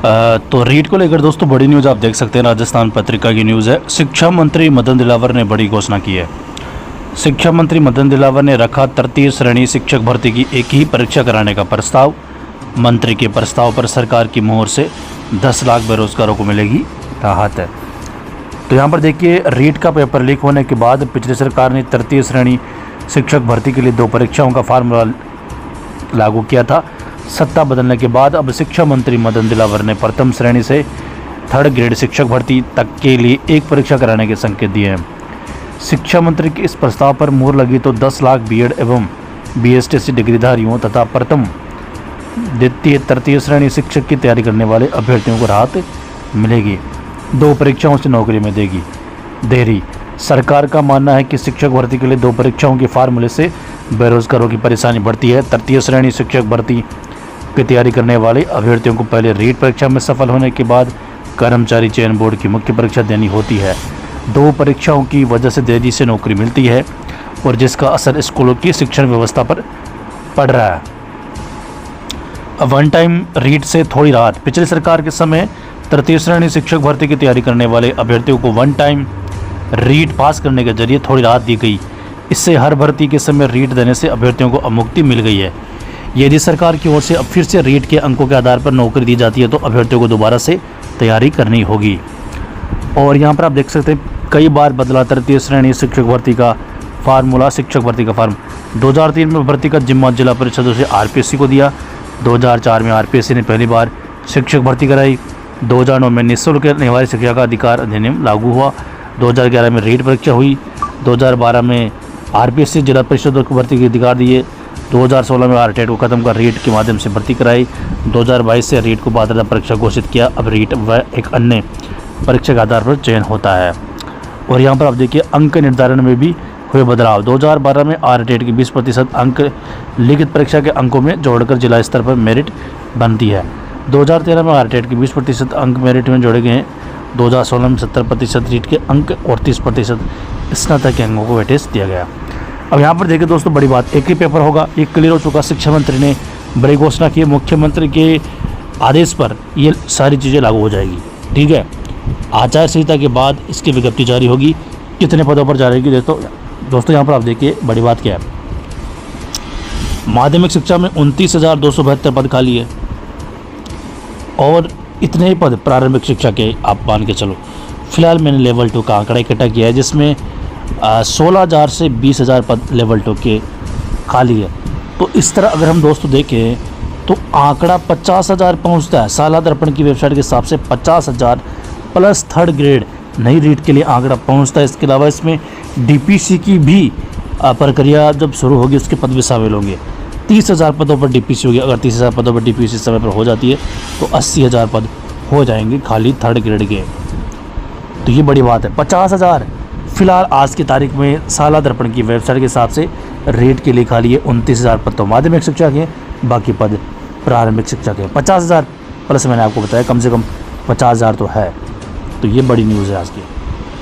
तो रीट को लेकर दोस्तों बड़ी न्यूज़ आप देख सकते हैं। राजस्थान पत्रिका की न्यूज़ है। शिक्षा मंत्री मदन दिलावर ने बड़ी घोषणा की है। शिक्षा मंत्री मदन दिलावर ने रखा तृतीय श्रेणी शिक्षक भर्ती की एक ही परीक्षा कराने का प्रस्ताव। मंत्री के प्रस्ताव पर सरकार की मोहर से 10 लाख बेरोजगारों को मिलेगी राहत। तो यहाँ पर देखिए, रीट का पेपर लीक होने के बाद पिछली सरकार ने तृतीय श्रेणी शिक्षक भर्ती के लिए 2 परीक्षाओं का फार्मूला लागू किया था। सत्ता बदलने के बाद अब शिक्षा मंत्री मदन दिलावर ने प्रथम श्रेणी से 3rd ग्रेड शिक्षक भर्ती तक के लिए एक परीक्षा कराने के संकेत दिए हैं। शिक्षा मंत्री के इस प्रस्ताव पर मुहर लगी तो 10 लाख बीएड एवं बीएसटीसी डिग्रीधारियों तथा प्रथम द्वितीय तृतीय श्रेणी शिक्षक की तैयारी करने वाले अभ्यर्थियों को राहत मिलेगी। 2 परीक्षाओं से नौकरी में देगी देरी। सरकार का मानना है कि शिक्षक भर्ती के लिए 2 परीक्षाओं के फार्मूले से बेरोजगारों की परेशानी बढ़ती है। तृतीय श्रेणी शिक्षक भर्ती की तैयारी करने वाले अभ्यर्थियों को पहले रीट परीक्षा में सफल होने के बाद कर्मचारी चयन बोर्ड की मुख्य परीक्षा देनी होती है। 2 परीक्षाओं की वजह से देरी से नौकरी मिलती है और जिसका असर स्कूलों की शिक्षण व्यवस्था पर पड़ रहा है। वन टाइम रीट से थोड़ी राहत। पिछली सरकार के समय तृतीय श्रेणी शिक्षक भर्ती की तैयारी करने वाले अभ्यर्थियों को वन टाइम रीट पास करने के जरिए थोड़ी राहत दी गई। इससे हर भर्ती के समय रीट देने से अभ्यर्थियों को मुक्ति मिल गई है। यदि सरकार की ओर से अब फिर से रीट के अंकों के आधार पर नौकरी दी जाती है तो अभ्यर्थियों को दोबारा से तैयारी करनी होगी। और यहाँ पर आप देख सकते हैं कई बार बदला तृतीय श्रेणी शिक्षक भर्ती का फार्मूला। शिक्षक भर्ती का फार्म 2003 में भर्ती का जिम्मा जिला परिषदों से आरपीएससी को दिया। 2004 में आरपीएससी ने पहली बार शिक्षक भर्ती कराई। 2009 में निःशुल्क निवासी शिक्षा का अधिकार अधिनियम लागू हुआ। 2011 में रीट परीक्षा हुई। 2012 में आरपीएससी जिला परिषदों को भर्ती के अधिकार दिए। 2016 में आरटेट को खत्म कर रीट के माध्यम से भर्ती कराई। 2022 से रीट को पात्रता परीक्षा घोषित किया। अब रीट व एक अन्य परीक्षा के आधार पर चयन होता है। और यहाँ पर आप देखिए अंक निर्धारण में भी हुए बदलाव। 2012 में आरटेट की 20% अंक लिखित परीक्षा के अंकों में जोड़कर जिला स्तर पर मेरिट बनती है। 2013 में आरटेट की 20% अंक मेरिट में जोड़े गए हैं। 2016 में 70% रीट के अंक और 30% स्नातक के अंकों को वेटेज दिया गया। अब यहाँ पर देखिए दोस्तों, बड़ी बात, एक ही पेपर होगा, ये क्लियर हो चुका। शिक्षा मंत्री ने बड़ी घोषणा की। मुख्यमंत्री के आदेश पर ये सारी चीज़ें लागू हो जाएगी। ठीक है, आचार संहिता के बाद इसकी विज्ञप्ति जारी होगी। कितने पदों पर जारी होगी दोस्तों यहाँ पर आप देखिए, बड़ी बात क्या है। माध्यमिक शिक्षा में 29,272 पद खाली है और इतने ही पद प्रारंभिक शिक्षा के आप मान के चलो। फिलहाल मैंने लेवल 2 का आंकड़ा इकट्ठा किया है जिसमें 16,000 से 20,000 पद लेवल 2 के खाली है। तो इस तरह अगर हम दोस्तों देखें तो आंकड़ा 50,000 पहुंचता है। साला दर्पण की वेबसाइट के हिसाब से 50,000 प्लस 3rd ग्रेड नई रीट के लिए आंकड़ा पहुंचता है। इसके अलावा इसमें डीपीसी की भी प्रक्रिया जब शुरू होगी उसके पद भी शामिल होंगे। 30,000 पदों पर डीपीसी होगी। अगर 30,000 पदों पर डीपीसी समय पर हो जाती है तो 80,000 पद हो जाएंगे खाली 3rd ग्रेड के। तो ये बड़ी बात है। 50,000 फिलहाल आज की तारीख में साला दर्पण की वेबसाइट के हिसाब से रेट के लिए खाली है। 29,000 पद तो माध्यमिक शिक्षा के, बाकी पद प्रारंभिक शिक्षा के। 50,000 प्लस मैंने आपको बताया, कम से कम 50,000 तो है। तो ये बड़ी न्यूज़ है आज की।